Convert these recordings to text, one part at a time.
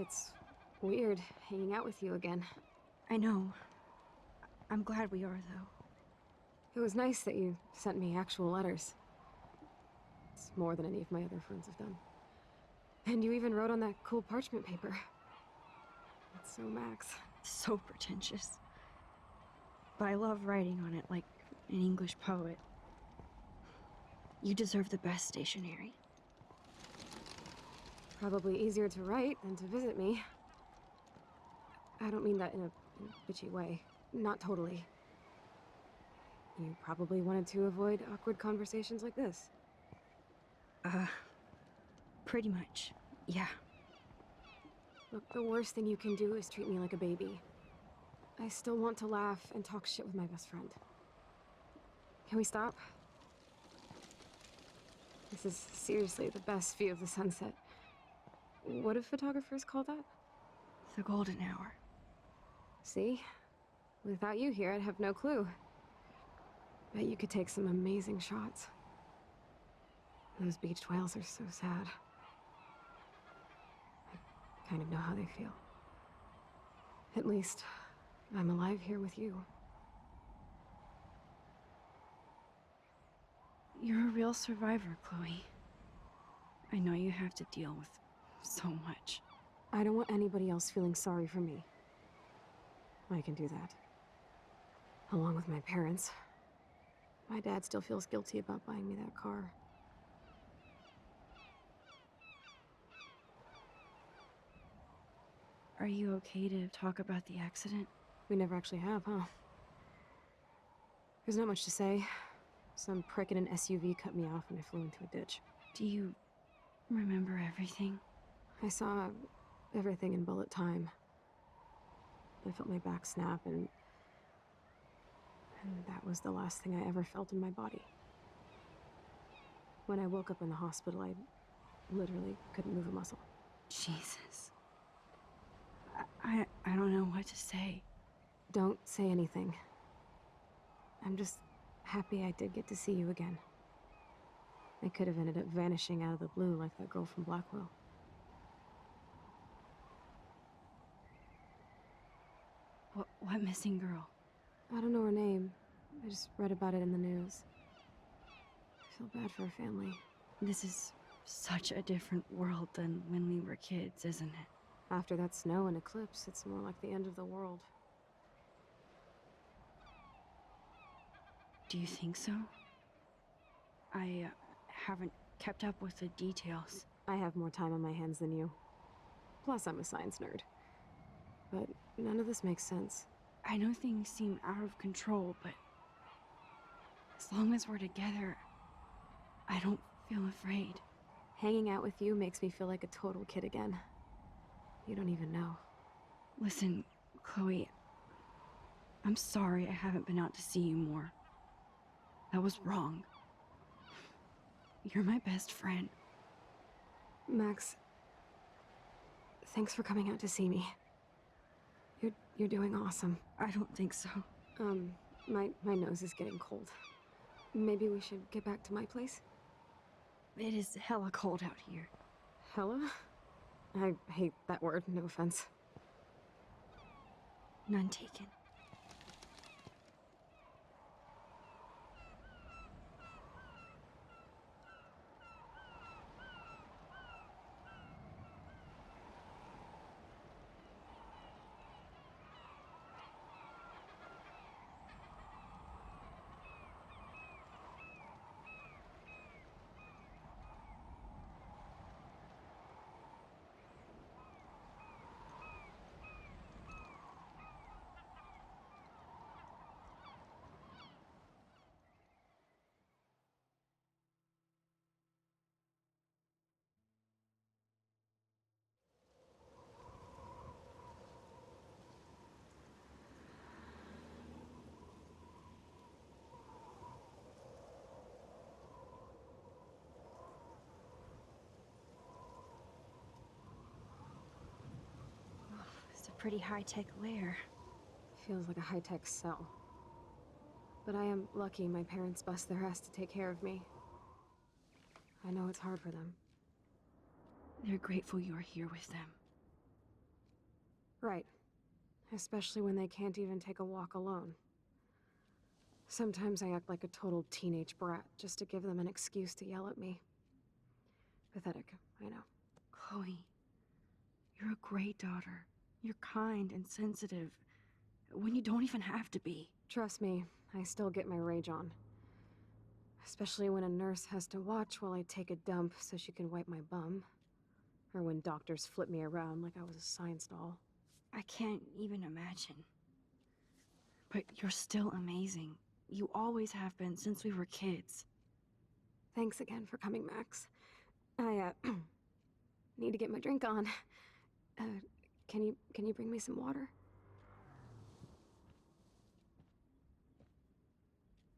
It's weird hanging out with you again. I know. I'm glad we are, though. It was nice that you sent me actual letters. It's more than any of my other friends have done. And you even wrote on that cool parchment paper. That's so Max. So pretentious. But I love writing on it like an English poet. You deserve the best stationery. Probably easier to write than to visit me. I don't mean that in a bitchy way. Not totally. You probably wanted to avoid awkward conversations like this. Pretty much, yeah. Look, the worst thing you can do is treat me like a baby. I still want to laugh and talk shit with my best friend. Can we stop? This is seriously the best view of the sunset. What do photographers call that? The golden hour. See? Without you here, I'd have no clue. Bet you could take some amazing shots. Those beached whales are so sad. I kind of know how they feel. At least, I'm alive here with you. You're a real survivor, Chloe. I know you have to deal with so much. I don't want anybody else feeling sorry for me. I can do that. Along with my parents. My dad still feels guilty about buying me that car. Are you okay to talk about the accident? We never actually have, huh? There's not much to say. Some prick in an SUV cut me off and I flew into a ditch. Do you remember everything? I saw everything in bullet time. I felt my back snap and that was the last thing I ever felt in my body. When I woke up in the hospital, I literally couldn't move a muscle. Jesus. I don't know what to say. Don't say anything. I'm just happy I did get to see you again. I could have ended up vanishing out of the blue like that girl from Blackwell. What missing girl? I don't know her name. I just read about it in the news. I feel bad for her family. This is such a different world than when we were kids, isn't it? After that snow and eclipse, it's more like the end of the world. Do you think so? I haven't kept up with the details. I have more time on my hands than you. Plus, I'm a science nerd. But none of this makes sense. I know things seem out of control, but as long as we're together, I don't feel afraid. Hanging out with you makes me feel like a total kid again. You don't even know. Listen, Chloe, I'm sorry I haven't been out to see you more. That was wrong. You're my best friend. Max, thanks for coming out to see me. You're doing awesome. I don't think so. My nose is getting cold. Maybe we should get back to my place? It is hella cold out here. Hella? I hate that word, no offense. None taken. It's a pretty high-tech lair. Feels like a high-tech cell. But I am lucky my parents bust their ass to take care of me. I know it's hard for them. They're grateful you're here with them. Right. Especially when they can't even take a walk alone. Sometimes I act like a total teenage brat just to give them an excuse to yell at me. Pathetic, I know. Chloe, you're a great daughter. You're kind and sensitive when you don't even have to be. Trust me, I still get my rage on. Especially when a nurse has to watch while I take a dump so she can wipe my bum. Or when doctors flip me around like I was a science doll. I can't even imagine. But you're still amazing. You always have been since we were kids. Thanks again for coming, Max. I, need to get my drink on. Can you bring me some water?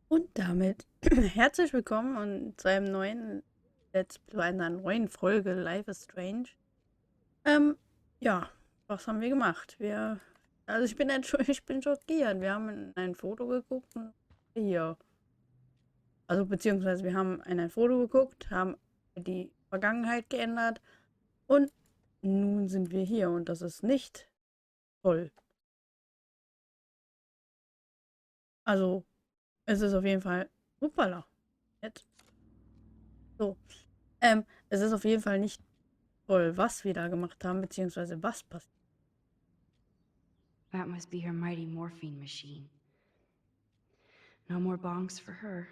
Und damit herzlich willkommen und zu einem neuen einer neuen Folge Life is Strange. Ja, was haben wir gemacht? Also ich bin schockiert. Wir haben in ein Foto geguckt und hier. Also beziehungsweise wir haben in ein Foto geguckt, haben die Vergangenheit geändert und nun sind wir hier und das ist nicht toll. Also es ist auf jeden Fall, hoppala, jetzt. So, es ist auf jeden Fall nicht toll, was wir da gemacht haben, beziehungsweise was passiert. That must be her mighty morphine machine. No more bongs for her.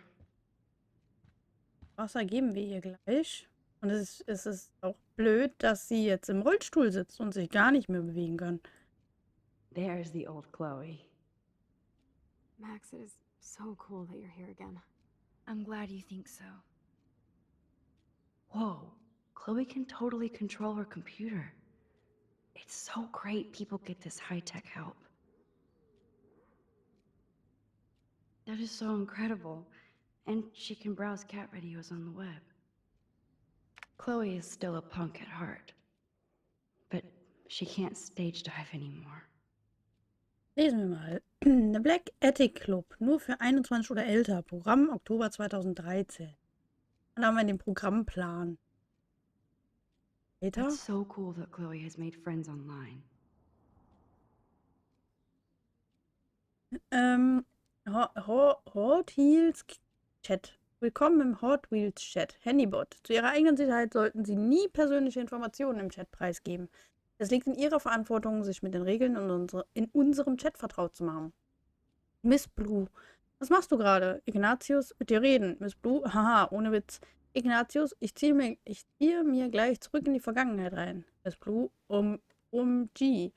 Wasser geben wir ihr gleich. Und es ist auch blöd, dass sie jetzt im Rollstuhl sitzt und sich gar nicht mehr bewegen kann. There's the old Chloe. Max, it is so cool that you're here again. I'm glad you think so. Whoa, Chloe can totally control her computer. It's so great people get this high-tech help. That is so incredible. And she can browse cat videos on the web. Chloe is still a punk at heart. But she can't stage dive anymore. Lesen wir mal. The Black Attic Club, nur für 21 oder älter. Programm Oktober 2013. Dann haben wir den Programmplan. Weiter. It's so cool that Chloe has made friends online. Hot Wheels Chat. Willkommen im Hot Wheels Chat. Handybot. Zu ihrer eigenen Sicherheit sollten Sie nie persönliche Informationen im Chat preisgeben. Es liegt in Ihrer Verantwortung, sich mit den Regeln in unserem Chat vertraut zu machen. Miss Blue. Was machst du gerade? Ignatius, mit dir reden. Miss Blue, haha, ohne Witz. Ignatius, ich ziehe mir gleich zurück in die Vergangenheit rein. Miss Blue, G.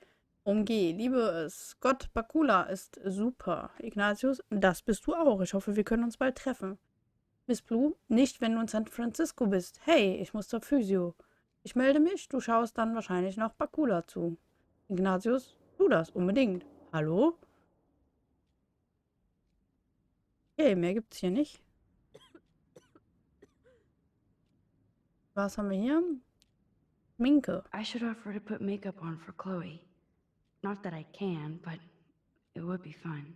Liebe es. Gott, Bakula ist super. Ignatius, das bist du auch. Ich hoffe, wir können uns bald treffen. Miss Blue, nicht, wenn du in San Francisco bist. Hey, ich muss zur Physio. Ich melde mich, du schaust dann wahrscheinlich noch Bakula zu. Ignatius, tu das, unbedingt. Hallo? Okay, mehr gibt's hier nicht. Was haben wir hier? Minke. I should offer to put makeup on for Chloe. Not that I can, but it would be fun.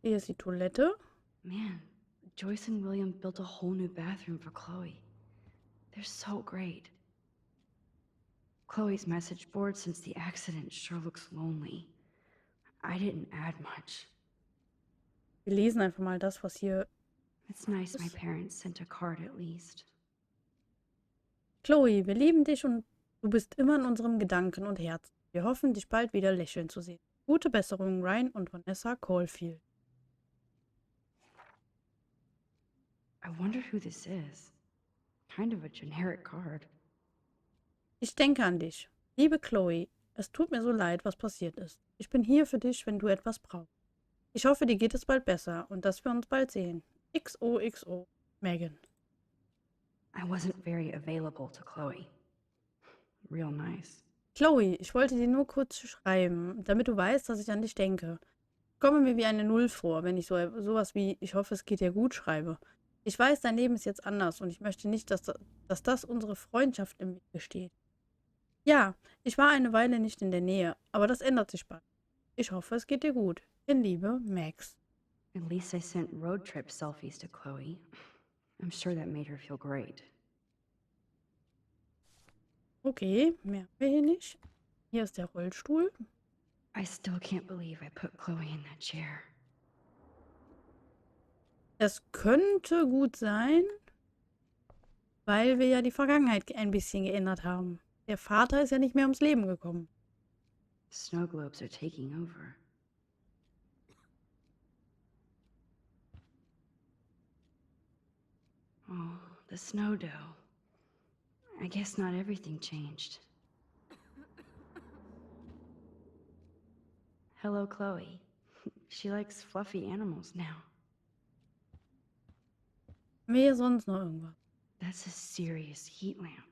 Hier ist die Toilette. Man, Joyce and William built a whole new bathroom for Chloe. They're so great. Chloe's message board since the accident sure looks lonely. I didn't add much. Wir lesen einfach mal das, was hier... It's nice my parents sent a card at least. Chloe, wir lieben dich und du bist immer in unserem Gedanken und Herzen. Wir hoffen, dich bald wieder lächeln zu sehen. Gute Besserung, Ryan und Vanessa Caulfield. I wonder who this is. Kind of a generic card. Ich denke an dich. Liebe Chloe, es tut mir so leid, was passiert ist. Ich bin hier für dich, wenn du etwas brauchst. Ich hoffe, dir geht es bald besser und dass wir uns bald sehen. XOXO, Megan. I wasn't very available to Chloe. Real nice. Chloe, ich wollte dir nur kurz schreiben, damit du weißt, dass ich an dich denke. Ich komme mir wie eine Null vor, wenn ich sowas wie "Ich hoffe, es geht dir gut" schreibe. Ich weiß, dein Leben ist jetzt anders und ich möchte nicht, dass das unsere Freundschaft im Wege steht. Ja, ich war eine Weile nicht in der Nähe, aber das ändert sich bald. Ich hoffe, es geht dir gut. In Liebe, Max. At least I sent road trip selfies to Chloe. I'm sure that made her feel great. Okay, mehr haben wir hier nicht. Hier ist der Rollstuhl. I still can't believe I put Chloe in that chair. Das könnte gut sein, weil wir ja die Vergangenheit ein bisschen geändert haben. Der Vater ist ja nicht mehr ums Leben gekommen. Snow globes are taking over. Oh, the snow dough. I guess not everything changed. Hello, Chloe. She likes fluffy animals now. Haben wir hier sonst noch irgendwas? That's a serious heat lamp.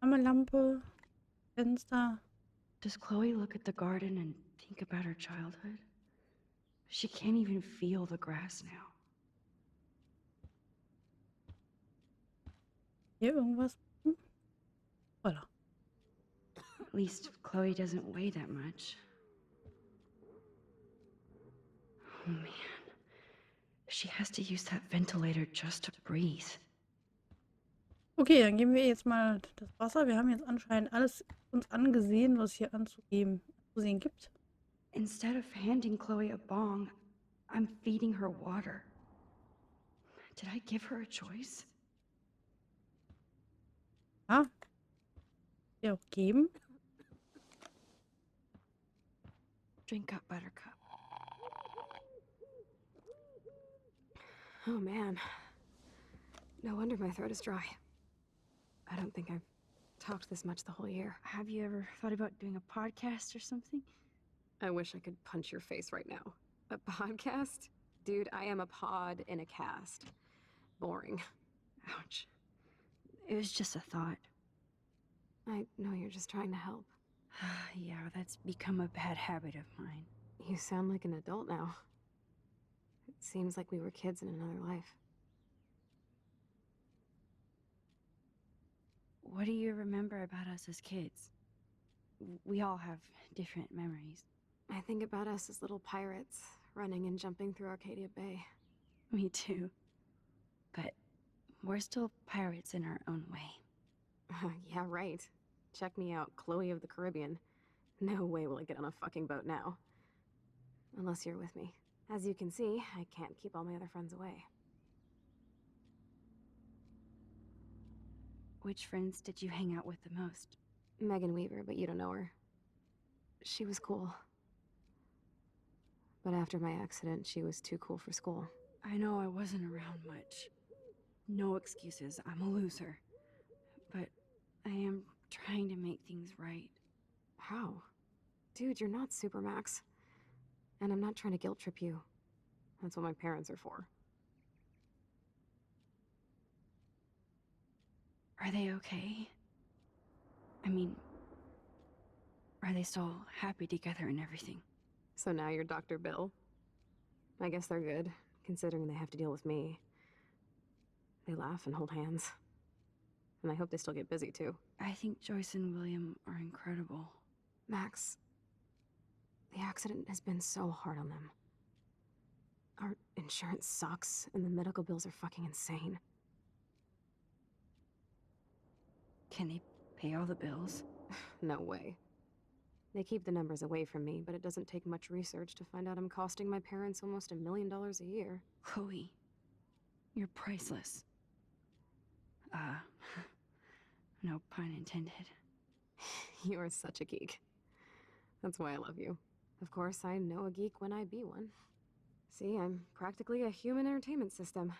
Lampe, Fenster. Does Chloe look at the garden and think about her childhood? She can't even feel the grass now. Hier irgendwas? Voila. At least Chloe doesn't weigh that much. Oh man. She has to use that ventilator just to breathe. Okay, dann geben wir jetzt mal das Wasser. Wir haben jetzt anscheinend alles uns angesehen, was hier anzusehen gibt. Instead of handing Chloe a bong, I'm feeding her water. Did I give her a choice? Ah. Ja, auch geben. Drink up, Buttercup. Oh man. No wonder my throat is dry. I don't think I've talked this much the whole year. Have you ever thought about doing a podcast or something? I wish I could punch your face right now. A podcast? Dude, I am a pod in a cast. Boring. Ouch. It was just a thought. I know you're just trying to help. Yeah, that's become a bad habit of mine. You sound like an adult now. It seems like we were kids in another life. What do you remember about us as kids? We all have different memories. I think about us as little pirates, running and jumping through Arcadia Bay. Me too. But we're still pirates in our own way. Yeah, right. Check me out, Chloe of the Caribbean. No way will I get on a fucking boat now. Unless you're with me. As you can see, I can't keep all my other friends away. Which friends did you hang out with the most? Megan Weaver, but you don't know her. She was cool. But after my accident, she was too cool for school. I know I wasn't around much. No excuses, I'm a loser. But I am trying to make things right. How? Dude, you're not Supermax. And I'm not trying to guilt trip you. That's what my parents are for. Are they okay? I mean, are they still happy together and everything? So now you're Dr. Bill? I guess they're good, considering they have to deal with me. They laugh and hold hands. And I hope they still get busy, too. I think Joyce and William are incredible. Max, the accident has been so hard on them. Our insurance sucks, and the medical bills are fucking insane. Can they pay all the bills? No way. They keep the numbers away from me, but it doesn't take much research to find out I'm costing my parents almost $1 million a year. Chloe, you're priceless. No pun intended. You are such a geek. That's why I love you. Of course, I know a geek when I be one. See, I'm practically a human entertainment system.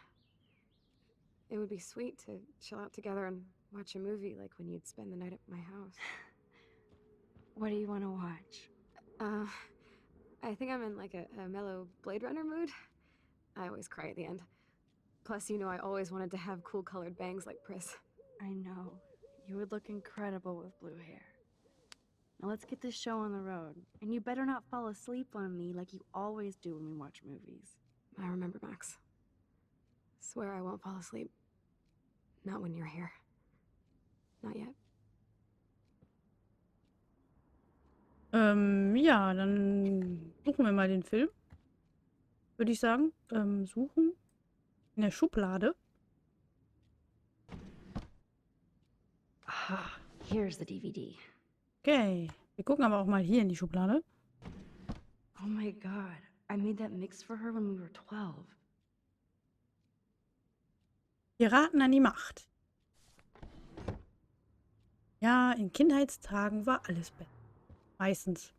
It would be sweet to chill out together and watch a movie like when you'd spend the night at my house. What do you want to watch? I think I'm in like a mellow Blade Runner mood. I always cry at the end. Plus, you know, I always wanted to have cool colored bangs like Pris. I know. You would look incredible with blue hair. Now let's get this show on the road. And you better not fall asleep on me like you always do when we watch movies. I remember, Max. Swear I won't fall asleep. Not when you're here. Not yet. Ja, dann suchen wir mal den Film. Würde ich sagen. Suchen. In der Schublade. Ah, here's the DVD. Okay. Wir gucken aber auch mal hier in die Schublade. Oh my god, I made that mix for her when we were 12. Piraten an die Macht. Ja, in Kindheitstagen war alles besser. Meistens.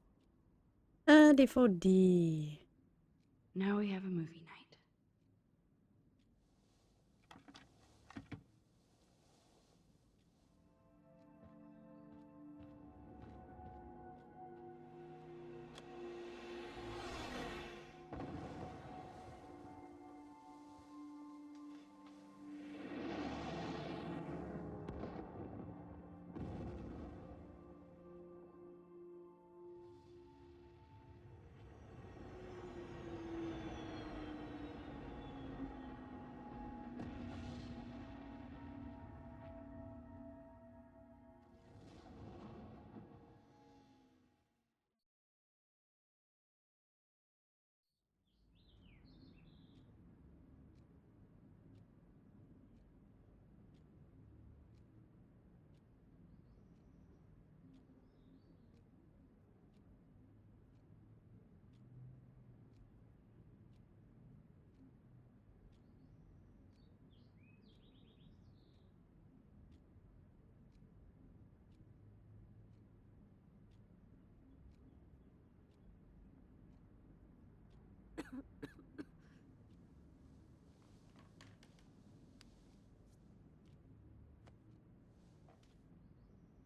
DVD. Now we have a movie night.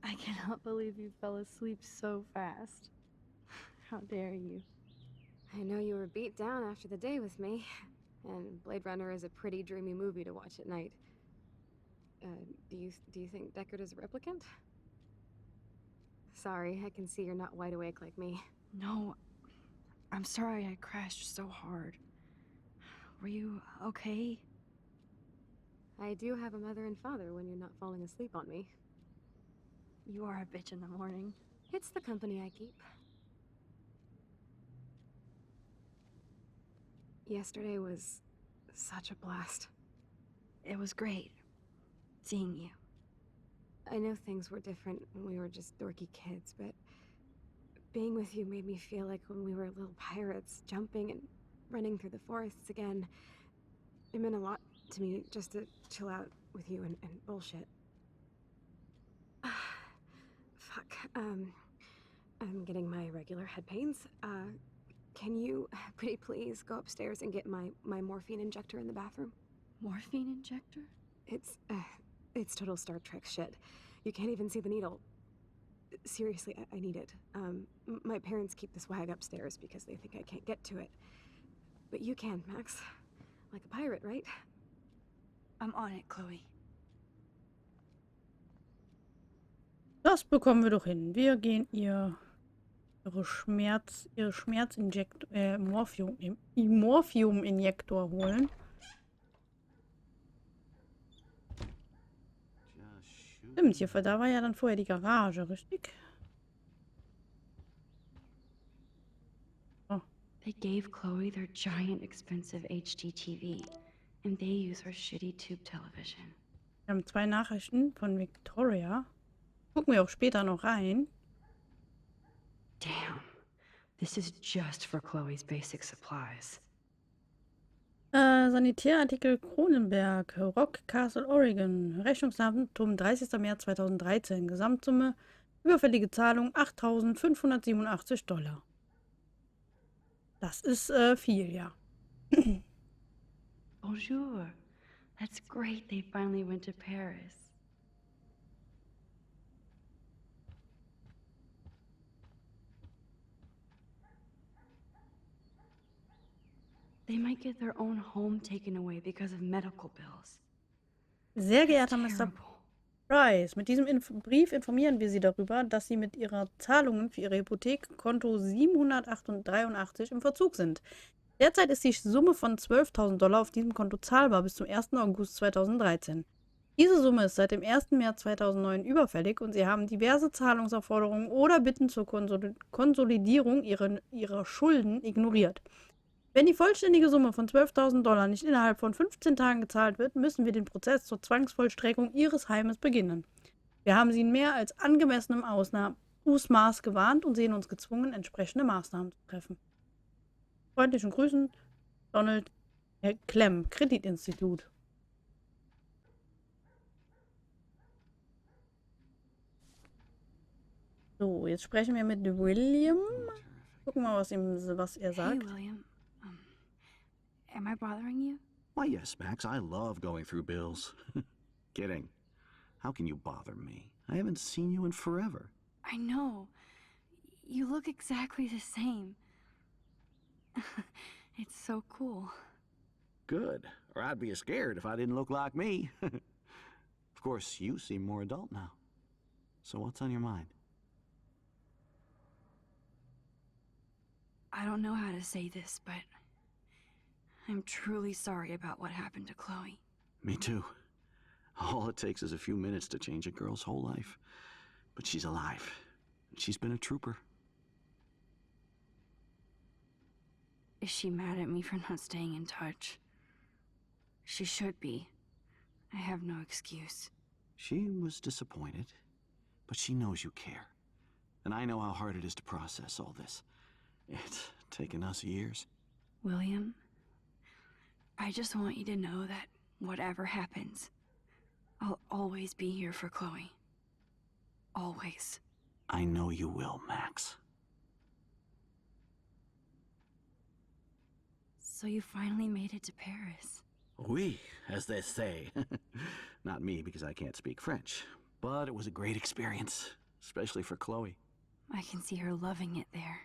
I cannot believe you fell asleep so fast. How dare you? I know you were beat down after the day with me, and Blade Runner is a pretty dreamy movie to watch at night. Do you think Deckard is a replicant? Sorry, I can see you're not wide awake like me. No, I'm sorry I crashed so hard. Were you okay? I do have a mother and father when you're not falling asleep on me. You are a bitch in the morning. It's the company I keep. Yesterday was such a blast. It was great seeing you. I know things were different when we were just dorky kids, but being with you made me feel like when we were little pirates, jumping and running through the forests again. It meant a lot to me just to chill out with you and bullshit. Fuck, I'm getting my regular head pains. Can you, pretty please, go upstairs and get my morphine injector in the bathroom? Morphine injector? It's total Star Trek shit. You can't even see the needle. Seriously, I need it. My parents keep the swag upstairs because they think I can't get to it. But you can, Max. Like a pirate, right? I'm on it, Chloe. Das bekommen wir doch hin. Wir gehen ihre Morphium-Injektor holen. Stimmt, hier, da war ja dann vorher die Garage, richtig? Oh. They gave Chloe their giant, expensive HD TV, and they use her shitty tube television. Wir haben 2 Nachrichten von Victoria. Gucken wir auch später noch rein. Damn, this is just for Chloe's basic supplies. Sanitärartikel Kronenberg, Rock Castle, Oregon. Rechnungsdatum 30. März 2013. Gesamtsumme, überfällige Zahlung $8.587. Das ist viel, ja. Bonjour. That's great they finally went to Paris. They might get their own home taken away because of medical bills. Sehr geehrter That's Mr. terrible. Price, mit diesem Brief informieren wir Sie darüber, dass Sie mit Ihrer Zahlungen für Ihre Hypothek Konto 783 im Verzug sind. Derzeit ist die Summe von $12.000 auf diesem Konto zahlbar bis zum 1. August 2013. Diese Summe ist seit dem 1. März 2009 überfällig und Sie haben diverse Zahlungsaufforderungen oder Bitten zur Konsolidierung Ihrer Schulden ignoriert. Wenn die vollständige Summe von $12.000 nicht innerhalb von 15 Tagen gezahlt wird, müssen wir den Prozess zur Zwangsvollstreckung Ihres Heimes beginnen. Wir haben Sie in mehr als angemessenem Ausmaß gewarnt und sehen uns gezwungen, entsprechende Maßnahmen zu treffen. Freundlichen Grüßen, Donald Clem, Kreditinstitut. So, jetzt sprechen wir mit William. Gucken wir mal, was er Hey, sagt. William. Am I bothering you? Why, yes, Max, I love going through bills. Kidding. How can you bother me? I haven't seen you in forever. I know. You look exactly the same. It's so cool. Good, or I'd be scared if I didn't look like me. Of course, you seem more adult now. So what's on your mind? I don't know how to say this, but I'm truly sorry about what happened to Chloe. Me too. All it takes is a few minutes to change a girl's whole life. But she's alive. She's been a trooper. Is she mad at me for not staying in touch? She should be. I have no excuse. She was disappointed, but she knows you care. And I know how hard it is to process all this. It's taken us years. William, I just want you to know that whatever happens, I'll always be here for Chloe. Always. I know you will, Max. So you finally made it to Paris. Oui, as they say. Not me, because I can't speak French. But it was a great experience, especially for Chloe. I can see her loving it there.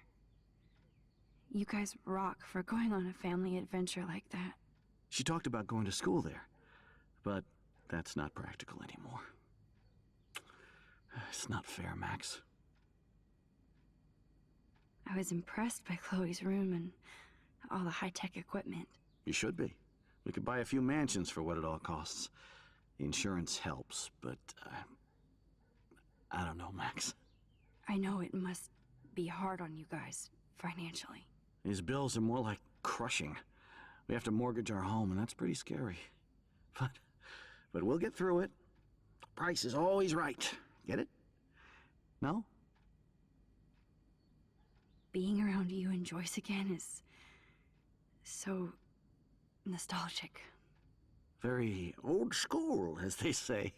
You guys rock for going on a family adventure like that. She talked about going to school there, but that's not practical anymore. It's not fair, Max. I was impressed by Chloe's room and all the high-tech equipment. You should be. We could buy a few mansions for what it all costs. The insurance helps, but I don't know, Max. I know it must be hard on you guys, financially. These bills are more like crushing. We have to mortgage our home, and that's pretty scary. But we'll get through it. The price is always right. Get it? No? Being around you and Joyce again is so nostalgic. Very old school, as they say.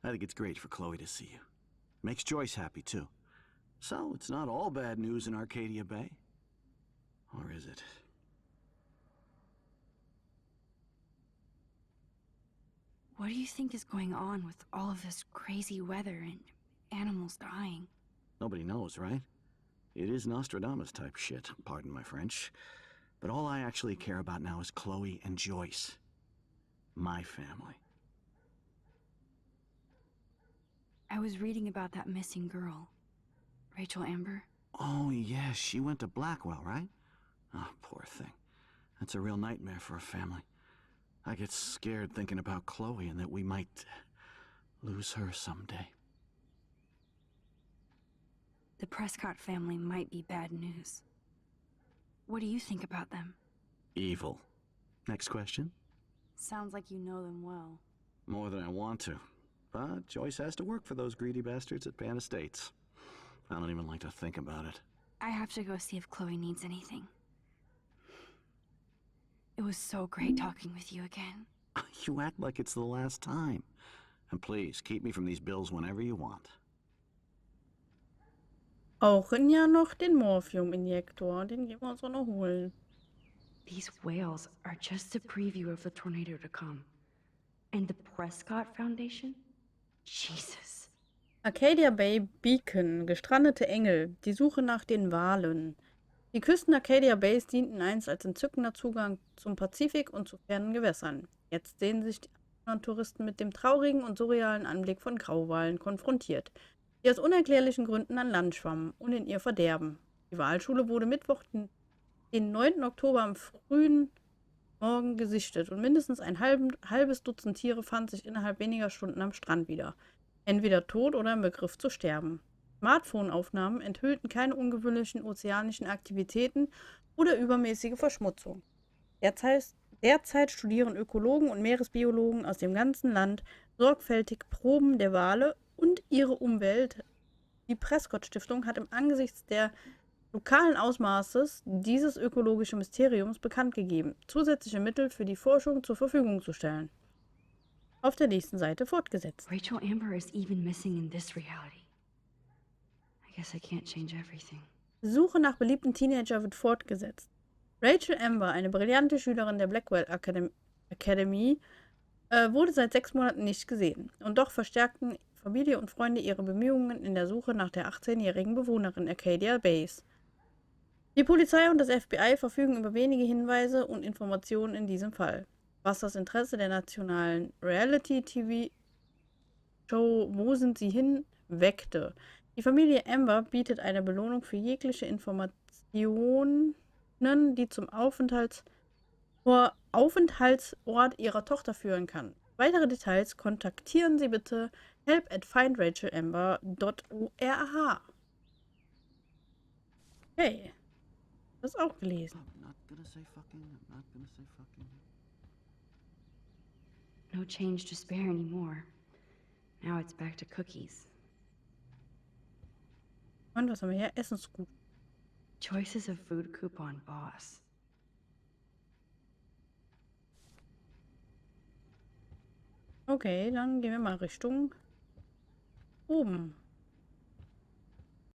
I think it's great for Chloe to see you. Makes Joyce happy, too. So, it's not all bad news in Arcadia Bay. Or is it? What do you think is going on with all of this crazy weather and animals dying? Nobody knows, right? It is Nostradamus type shit, pardon my French. But all I actually care about now is Chloe and Joyce. My family. I was reading about that missing girl, Rachel Amber. Oh, yeah, she went to Blackwell, right? Oh, poor thing. That's a real nightmare for a family. I get scared thinking about Chloe and that we might lose her someday. The Prescott family might be bad news. What do you think about them? Evil. Next question? Sounds like you know them well. More than I want to. But Joyce has to work for those greedy bastards at Pan Estates. I don't even like to think about it. I have to go see if Chloe needs anything. It was so great talking with you again. You act like it's the last time. And please, keep me from these bills whenever you want. Brauchen ja noch den Morphium-Injektor. Den gehen wir uns auch noch holen. These whales are just a preview of the tornado to come. And the Prescott Foundation? Jesus. Arcadia Bay Beacon, gestrandete Engel, die Suche nach den Walen. Die Küsten Arcadia Bays dienten einst als entzückender Zugang zum Pazifik und zu fernen Gewässern. Jetzt sehen sich die anderen Touristen mit dem traurigen und surrealen Anblick von Grauwalen konfrontiert, die aus unerklärlichen Gründen an Land schwammen und in ihr verderben. Die Walschule wurde Mittwoch, den 9. Oktober am frühen Morgen gesichtet und mindestens ein halbes Dutzend Tiere fand sich innerhalb weniger Stunden am Strand wieder. Entweder tot oder im Begriff zu sterben. Smartphone-Aufnahmen enthüllten keine ungewöhnlichen ozeanischen Aktivitäten oder übermäßige Verschmutzung. Derzeit studieren Ökologen und Meeresbiologen aus dem ganzen Land sorgfältig Proben der Wale und ihre Umwelt Die Prescott-Stiftung hat im Angesichts der lokalen Ausmaßes dieses ökologischen Mysteriums bekannt gegeben, zusätzliche Mittel für die Forschung zur Verfügung zu stellen. Auf der nächsten Seite fortgesetzt. Rachel Amber is even missing in this reality. I guess I can't change everything. Suche nach beliebten Teenager wird fortgesetzt. Rachel Amber, eine brillante Schülerin der Blackwell Academy, wurde seit 6 Monaten nicht gesehen. Und doch verstärkten Familie und Freunde ihre Bemühungen in der Suche nach der 18-jährigen Bewohnerin Arcadia Bays. Die Polizei und das FBI verfügen über wenige Hinweise und Informationen in diesem Fall, was das Interesse der nationalen Reality-TV-Show Wo sind sie hin? Weckte. Die Familie Amber bietet eine Belohnung für jegliche Informationen, die zum Aufenthaltsort ihrer Tochter führen kann. Weitere Details kontaktieren Sie bitte help@findrachelamber.org. Okay, das auch gelesen. I'm not gonna say fucking. I'm not gonna say fucking. No change to spare anymore. Now it's back to cookies. Und was haben wir hier? Essensgut. Choices of food coupon boss. Okay, dann gehen wir mal Richtung oben.